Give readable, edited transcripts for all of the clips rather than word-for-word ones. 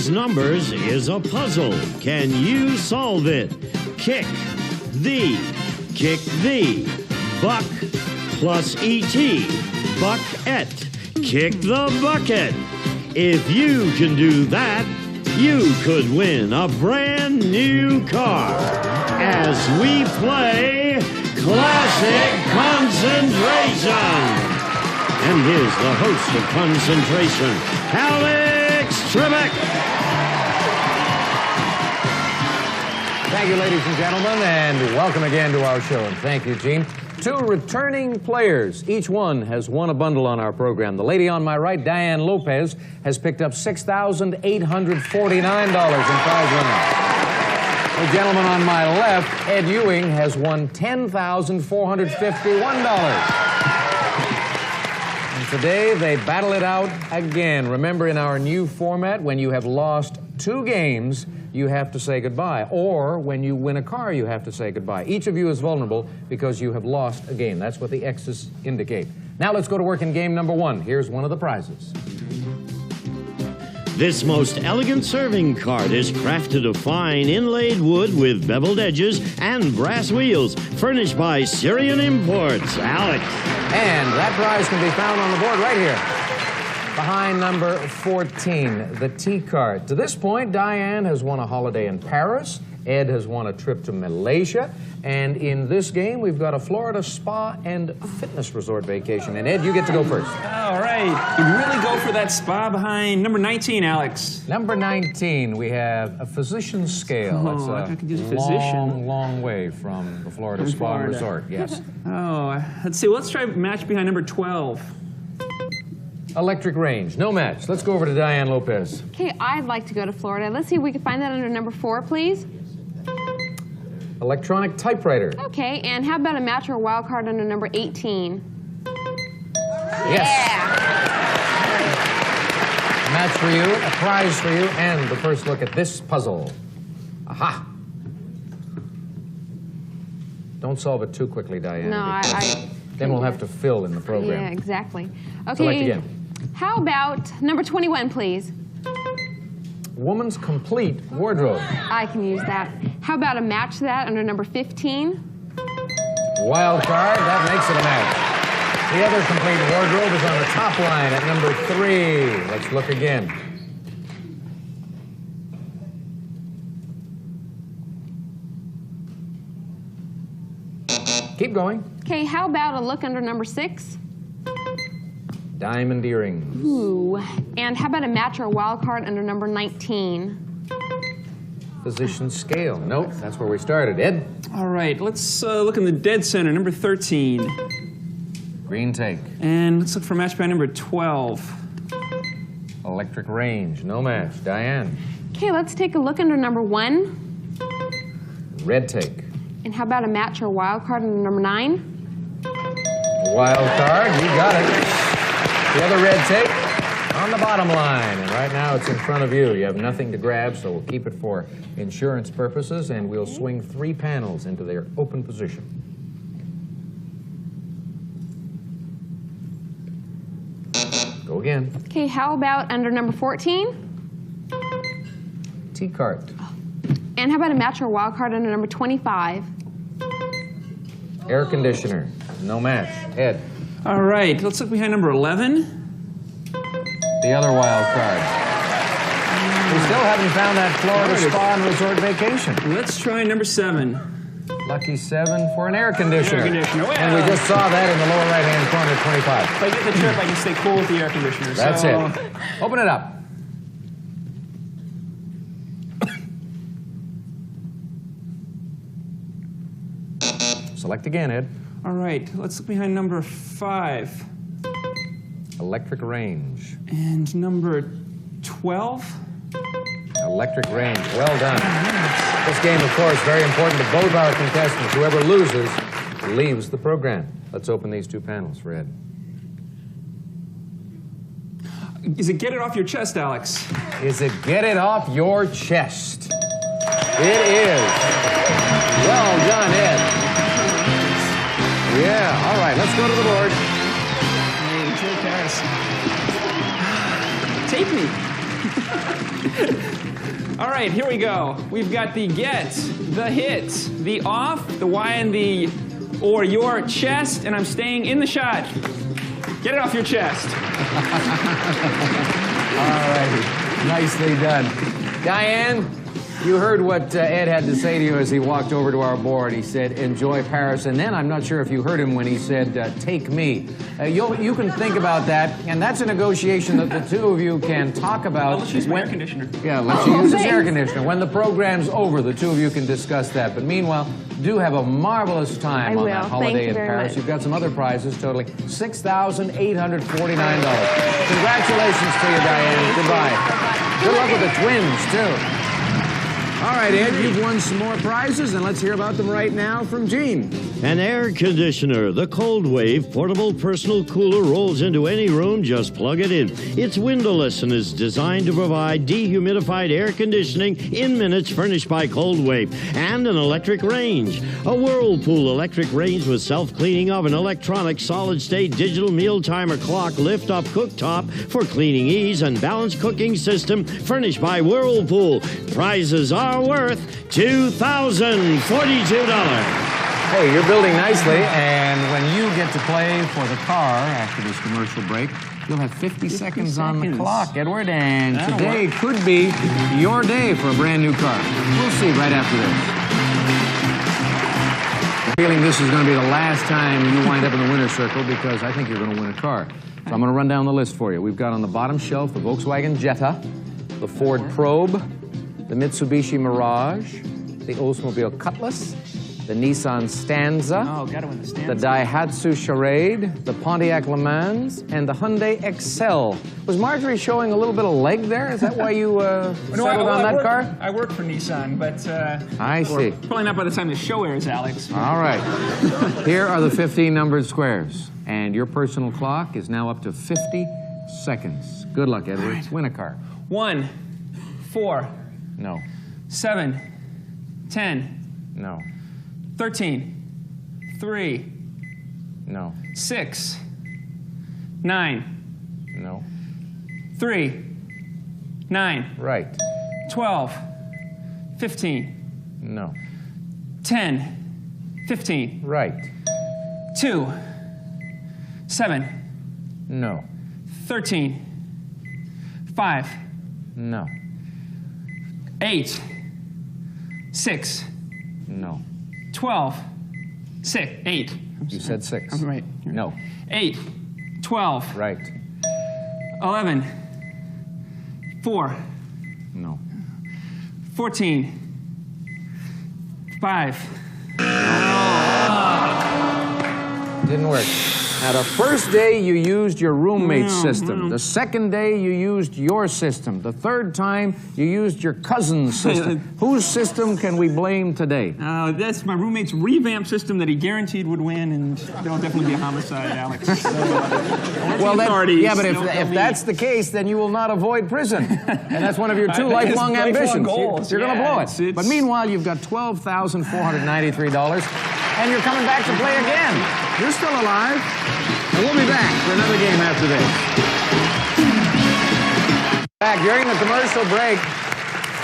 these numbers is a puzzle. Can you solve it? Kick the buck plus ET, bucket. Kick the bucket. If you can do that, you could win a brand new car as we play Classic Concentration. And here's the host of Concentration, Alex Trebek. Thank you, ladies and gentlemen, and welcome again to our show. And thank you, Gene. Two returning players. Each one has won a bundle on our program. The lady on my right, Diane Lopez, has picked up $6,849 in prize winnings. The gentleman on my left, Ed Ewing, has won $10,451. And today they battle it out again. Remember, in our new format, when you have lost 2 games, you have to say goodbye. Or when you win a car, you have to say goodbye. Each of you is vulnerable because you have lost a game. That's what the X's indicate. Now let's go to work in game number 1. Here's one of the prizes. This most elegant serving cart is crafted of fine inlaid wood with beveled edges and brass wheels, furnished by Syrian Imports. Alex. And that prize can be found on the board right here, behind number 14, the tea cart. To this point, Diane has won a holiday in Paris. Ed has won a trip to Malaysia. And in this game, we've got a Florida spa and fitness resort vacation. And Ed, you get to go first. All right. You really go for that spa behind number 19, Alex. Number 19, we have a physician's scale. Oh, I could use a physician. Long way from the Florida spa and resort. Yes. Oh, let's see. Let's try match behind number 12. Electric range. No match. Let's go over to Diane Lopez. Okay, I'd like to go to Florida. Let's see if we can find that under number 4, please. Electronic typewriter. Okay, and how about a match or a wild card under number 18? Yes. Yeah. A match for you, a prize for you, and the first look at this puzzle. Aha. Don't solve it too quickly, Diane. No, then we'll have to fill in the program. Yeah, exactly. Okay. Select again. How about number 21, please? Woman's complete wardrobe. I can use that. How about a match to that under number 15? Wild card, that makes it a match. The other complete wardrobe is on the top line at number 3. Let's look again. Keep going. Okay, how about a look under number 6? Diamond earrings. Ooh. And how about a match or a wild card under number 19? Physician scale. Nope, that's where we started. Ed? All right. Let's look in the dead center, number 13. Green take. And let's look for match behind number 12. Electric range. No match. Diane? Okay, let's take a look under number 1. Red take. And how about a match or a wild card under number 9? Wild card. You got it. The other red tape on the bottom line. And right now it's in front of you. You have nothing to grab, so we'll keep it for insurance purposes, and we'll swing 3 panels into their open position. Go again. Okay, how about under number 14? Tea cart. And how about a match or a wild card under number 25? Air conditioner. No match. Ed. All right. Let's look behind number 11. The other wild card. We still haven't found that Florida spa and resort vacation. Let's try number 7. Lucky 7 for an air conditioner. Air conditioner. Well, and we just saw that in the lower right-hand corner, 25. If I get the trip, I can stay cool with the air conditioner. That's it. Open it up. Select again, Ed. All right. Let's look behind number 5. Electric range. And number 12. Electric range. Well done. This game, of course, very important to both our contestants. Whoever loses leaves the program. Let's open these 2 panels for Ed. Is it get it off your chest, Alex? Is it get it off your chest? It is. Well done, Ed. Yeah, all right, let's go to the board. Hey, Joe Paris. Take me. All right, here we go. We've got the get, the hit, the off, the Y and the or your chest, and I'm staying in the shot. Get it off your chest. All righty. Nicely done. Diane, you heard what Ed had to say to you as he walked over to our board. He said, enjoy Paris. And then I'm not sure if you heard him when he said, take me. You can think about that, and that's a negotiation that the two of you can talk about. Let's use my air conditioner. Yeah, let you use this air conditioner. When the program's over, the two of you can discuss that. But meanwhile, do have a marvelous time on that holiday in Paris. You've got some other prizes totaling $6,849. Congratulations to you, Diane. Goodbye. Good luck with the twins, too. All right, Ed, you've won some more prizes, and let's hear about them right now from Gene. An air conditioner. The Cold Wave portable personal cooler rolls into any room. Just plug it in. It's windowless and is designed to provide dehumidified air conditioning in minutes, furnished by Cold Wave. And an electric range. A Whirlpool electric range with self-cleaning oven, electronic solid-state digital meal timer clock, lift-up cooktop for cleaning ease, and balanced cooking system, furnished by Whirlpool. Prizes are worth $2,042. Hey, you're building nicely, and when you get to play for the car after this commercial break, you'll have 50 seconds on the clock, Edward, and today could be your day for a brand new car. We'll see right after this. I'm feeling this is going to be the last time you wind up in the winner's circle because I think you're going to win a car. So I'm going to run down the list for you. We've got on the bottom shelf the Volkswagen Jetta, the Ford Probe, the Mitsubishi Mirage, the Oldsmobile Cutlass, the Nissan Stanza, the Daihatsu Charade, the Pontiac Le Mans, and the Hyundai Excel. Was Marjorie showing a little bit of leg there? Is that why you settled on that car? I work for Nissan, but I see. Probably not by the time the show airs, Alex. All right. Here are the 15 numbered squares, and your personal clock is now up to 50 seconds. Good luck, Edwards. Right. Win a car. 1, 4. No. 7, 10. No. 13, 3. No. 6, 9. No. 3, 9. Right. 12, 15. No. 10, 15. Right. 2, 7. No. 13, 5. No. 8, 6. No. 12, 6, 8. You said 6. I'm right. No. 8, 12. Right. 11, 4. No. 14, 5. Didn't work. Now, the first day you used your roommate's system. The second day you used your system. The third time you used your cousin's system. Whose system can we blame today? That's my roommate's revamped system that he guaranteed would win, and there'll definitely be a homicide, Alex. So, yeah, but if that's the case, then you will not avoid prison. And that's one of your two lifelong ambitions. Goals. You're going to blow it. But meanwhile, you've got $12,493, and you're coming back to play again. You're still alive. And we'll be back for another game after this. Back during the commercial break,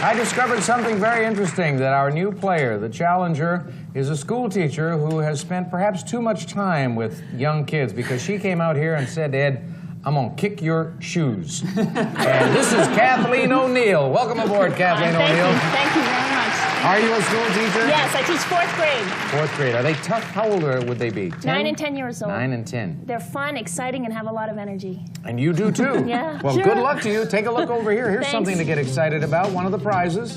I discovered something very interesting, that our new player, the challenger, is a school teacher who has spent perhaps too much time with young kids, because she came out here and said, Ed, I'm going to kick your shoes. And this is Kathleen O'Neill. Welcome aboard, Kathleen O'Neill. Thank you very much. Are you a school teacher? Yes, I teach 4th grade. 4th grade. Are they tough? How old would they be? 10? 9 and 10 years old. 9 and 10. They're fun, exciting, and have a lot of energy. And you do too. Yeah. Well, sure. Good luck to you. Take a look over here. Here's Thanks. something to get excited about. One of the prizes.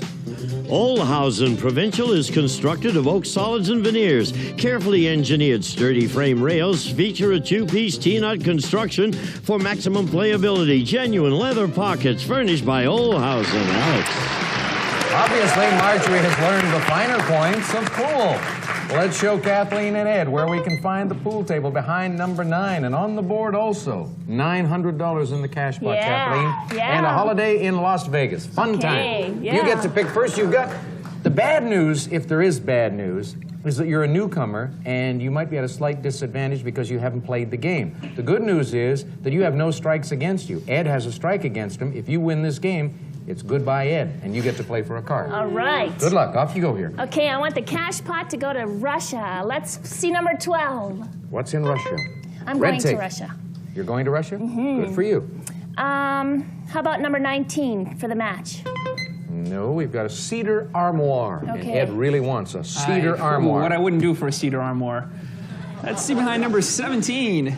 Olhausen Provincial is constructed of oak solids and veneers. Carefully engineered sturdy frame rails feature a 2-piece T-nut construction for maximum playability. Genuine leather pockets furnished by Olhausen. Alex. Obviously, Marjorie has learned the finer points of pool. Well, let's show Kathleen and Ed where we can find the pool table behind number 9. And on the board also, $900 in the cash box, Kathleen. Yeah. And a holiday in Las Vegas. Fun time. Yeah. You get to pick first. You've got the bad news, if there is bad news, is that you're a newcomer and you might be at a slight disadvantage because you haven't played the game. The good news is that you have no strikes against you. Ed has a strike against him. If you win this game, it's goodbye, Ed, and you get to play for a card. All right. Good luck. Off you go here. Okay, I want the cash pot to go to Russia. Let's see number 12. What's in Russia? I'm Red going to tape. Russia. You're going to Russia? Good for you. How about number 19 for the match? No, we've got a cedar armoire. And Okay. Ed really wants a cedar armoire. What I wouldn't do for a cedar armoire. Let's see behind number 17.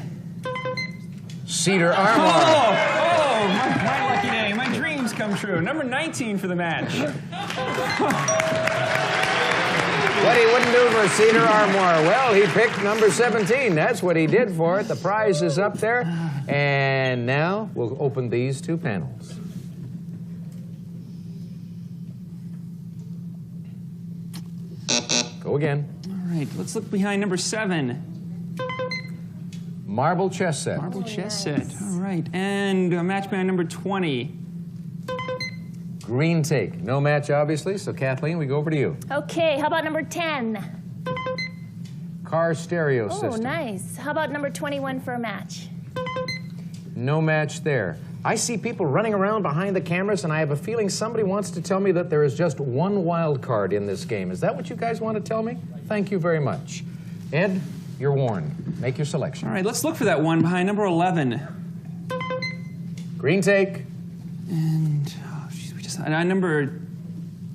Cedar Oh, armoire. my lucky day. My dreams come true. Number 19 for the match. What he wouldn't do for a cedar armoire? Well, he picked number 17. That's what he did for it. The prize is up there. And now we'll open these two panels. Go again. All right, let's look behind number 7. Marble chess set. Marble chess set. All right, and match behind number 20. Green take. No match, obviously, so Kathleen, we go over to you. Okay, how about number 10? Car stereo Oh, system. nice. How about number 21 for a match? No match there. I see people running around behind the cameras, and I have a feeling somebody wants to tell me that there is just one wild card in this game. Is that what you guys want to tell me? Thank you very much. Ed, you're warned. Make your selection. All right, let's look for that one behind number 11. Green take. And, oh, geez, we just, number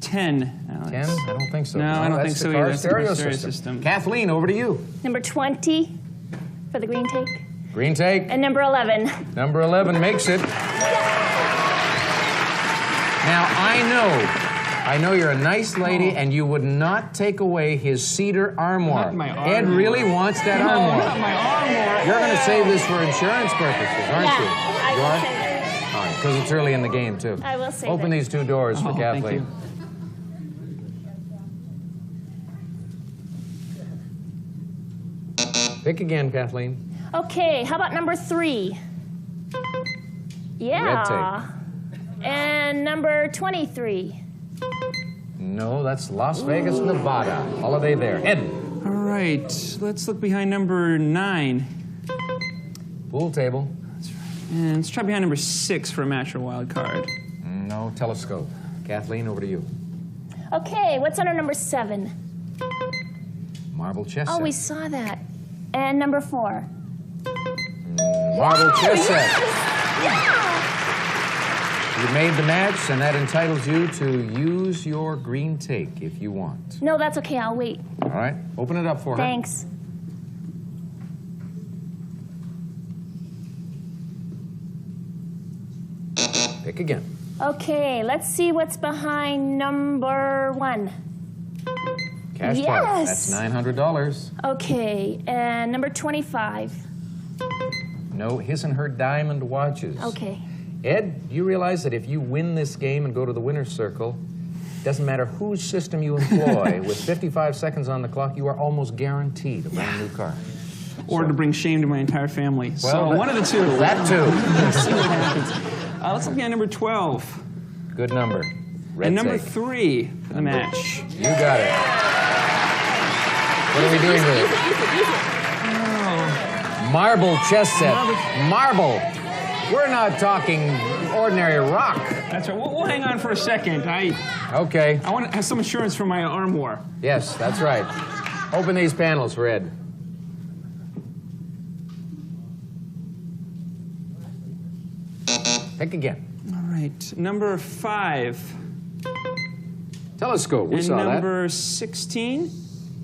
10. 10? I don't think so. No, I don't that's think so the car either. That's the stereo car stereo system. system. Kathleen, over to you. Number 20 for the green take. Green take. And number 11. Number 11 makes it. Now, I know you're a nice lady, and you would not take away his cedar armoire. Not my Ed armoire. really wants that armoire. Not my armoire. You're going to save this for insurance purposes, aren't you? I You will are? save it. All right, because it's early in the game, too. I will save Open it. these two doors for Oh, thank Kathleen. you. Pick again, Kathleen. Okay, how about number 3? Yeah. And number 23. No, that's Las Vegas, Nevada. Holiday there. Ed. All right, let's look behind number 9. Pool table. And let's try behind number 6 for a match or wild card. No, telescope. Kathleen, over to you. Okay, what's under number 7? Marble chess Oh, set. we saw that. And number 4. Marble chess set. Yeah! You made the match, and that entitles you to use your green take if you want. No, that's okay. I'll wait. All right, open it up for her. Thanks. Pick again. Okay, let's see what's behind number 1. Cash pot. Yes. That's $900. Okay, and number 25. No, his and her diamond watches. Okay. Ed, you realize that if you win this game and go to the winner's circle, doesn't matter whose system you employ, with 55 seconds on the clock, you are almost guaranteed a brand new car. Or to bring shame to my entire family. Well, so one of the two. That too. Let's see what happens. Let's look at number 12. Good number. Red And number take. 3 for the match. You got it. What are we doing here? Marble chess set. Marble. We're not talking ordinary rock. That's right. We'll hang on for a second. Okay. I want to have some insurance for my armoire. Yes, that's right. Open these panels for Ed. Pick again. All right. Number 5. Telescope. We And saw number 16.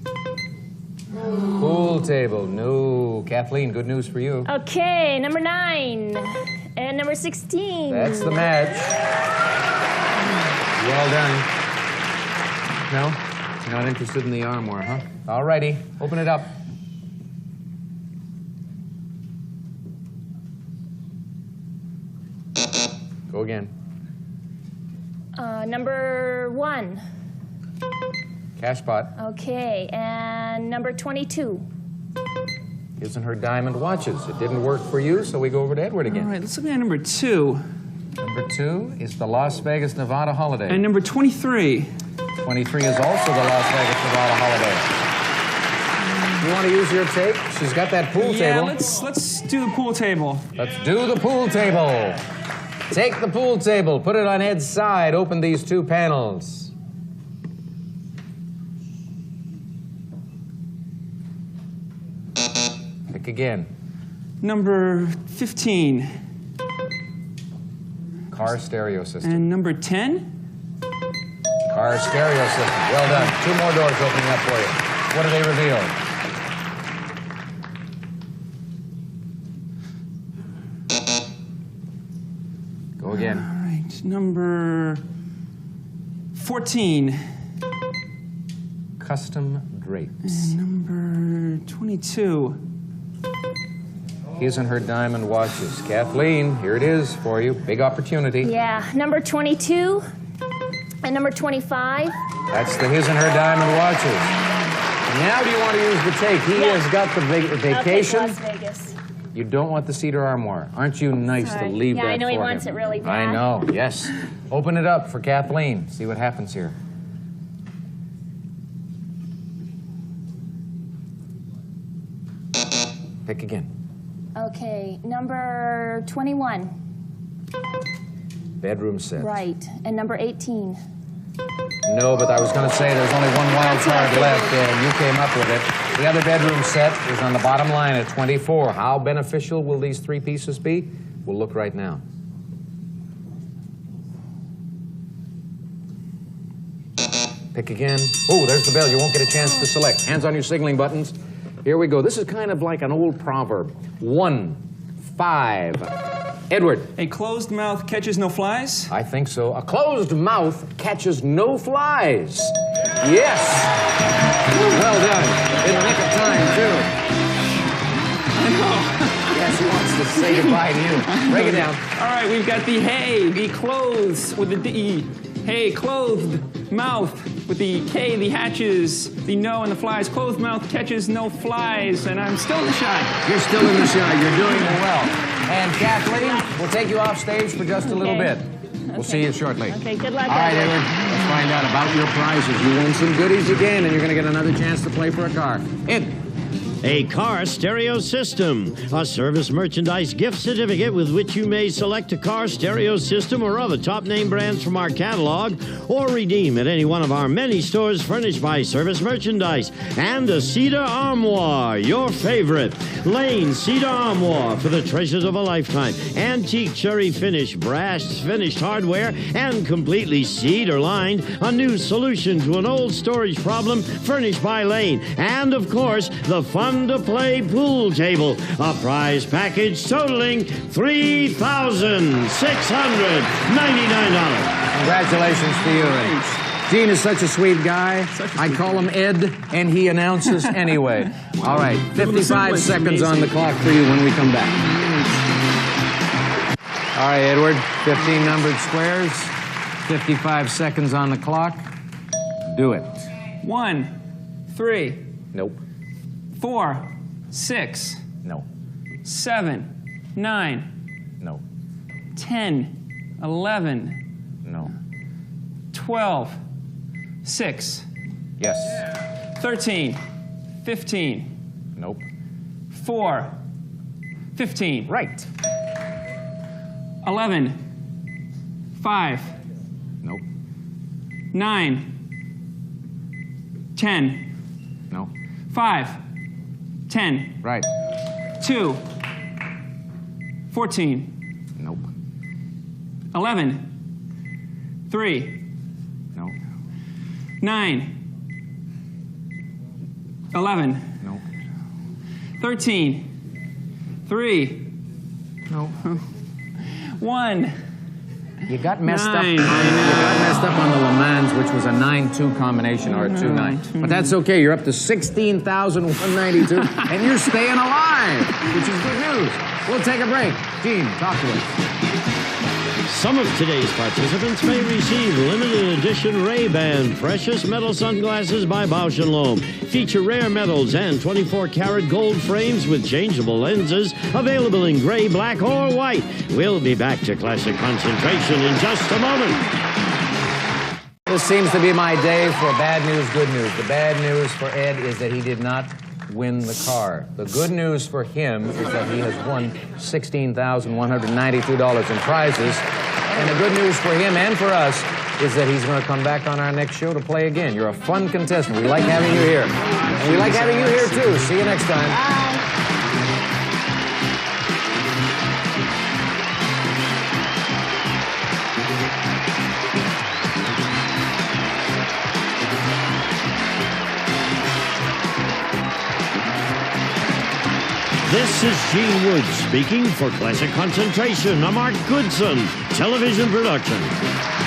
that. Pool table. No. Kathleen, good news for you. Okay, number 9. And number 16. That's the match. Well done. No? You're not interested in the armoire, huh? All righty. Open it up. Go again. Number 1. Cash pot. Okay, and number 22. His and her diamond watches. It didn't work for you, so we go over to Edward again. All right. Let's look at number 2. Number 2 is the Las Vegas, Nevada holiday. And number 23. 23 is also the Las Vegas, Nevada holiday. You want to use your tape? She's got that pool Yeah, table. let's do the pool table. Let's do the pool table. Take the pool table, put it on Ed's side, open these two panels. Pick again. Number 15. Car stereo system. And number 10? Car stereo system. Well done. Two more doors opening up for you. What do they reveal? Go again. All right, number 14. Custom drapes. And number 22. His and her diamond watches. Kathleen, here it is for you. Big opportunity. Yeah, number 22 and number 25. That's the his and her diamond watches. Now do you want to use the take? He has got the vacation. I'll take Las Vegas. You don't want the cedar armoire. Aren't you nice to leave that for him? Yeah, I know he wants it really bad. I know, yes. Open it up for Kathleen. See what happens here. Pick again. Okay, number 21. Bedroom set. Right, and number 18. No, but I was going to say there's only one wild card left, and you came up with it. The other bedroom set is on the bottom line at 24. How beneficial will these three pieces be? We'll look right now. Pick again. Oh, there's the bell. You won't get a chance to select. Hands on your signaling buttons. Here we go. This is kind of like an old proverb. 1, 5. Edward. A closed mouth catches no flies. I think so. A closed mouth catches no flies. Yes. Well done. In the nick of time, too. I know. Yes, he wants to say goodbye to you. Break it down. All right, we've got the hay, the clothes with the D. Hay, clothed mouth with the K, the hatches, the no, and the flies. Closed mouth catches no flies, and I'm still in the shot. You're still in the shot. You're doing well. And Kathleen, we'll take you off stage for just a little bit. We'll see you shortly. Okay, good luck. All right, Edward. Let's find out about your prizes. You win some goodies again, and you're going to get another chance to play for a car. Ed. A car stereo system, a service merchandise gift certificate with which you may select a car stereo system or other top name brands from our catalog or redeem at any one of our many stores furnished by Service Merchandise. And a cedar armoire, your favorite. Lane Cedar Armoire for the treasures of a lifetime. Antique cherry finish, brass finished hardware, and completely cedar lined. A new solution to an old storage problem furnished by Lane. And of course, the fun-to-play pool table, a prize package totaling $3,699. Congratulations to you. Gene is such a sweet guy. I call him Ed, and he announces anyway. All right, 55 seconds on the clock for you when we come back. All right, Edward, 15 numbered squares, 55 seconds on the clock. Do it. 1, 3, Nope. 4, 6, No. 7, 9, No. 10, 11, No. 12, 6, Yes. 13, 15, Nope. 4, 15, Right. 11, 5, Nope. 9, 10, No. 5, 10, Right. 2, 14, Nope. 11, 3, No. 9, 11, No. 13, 3, No. 1. You got messed up. Nine. You got messed up on the Le Mans, which was a 9-2 combination or a 2-9. But that's okay. You're up to 16,192, and you're staying alive, which is good news. We'll take a break. Gene, talk to us. Some of today's participants may receive limited edition Ray-Ban precious metal sunglasses by Bausch & Lomb. Feature rare metals and 24-karat gold frames with changeable lenses, available in gray, black, or white. We'll be back to Classic Concentration in just a moment. This seems to be my day for bad news, good news. The bad news for Ed is that he did not win the car. The good news for him is that he has won $16,192 in prizes. And the good news for him and for us is that he's going to come back on our next show to play again. You're a fun contestant. We like having you here. And we like having you here, too. See you next time. Bye. This is Gene Woods speaking for Classic Concentration, a Mark Goodson television production.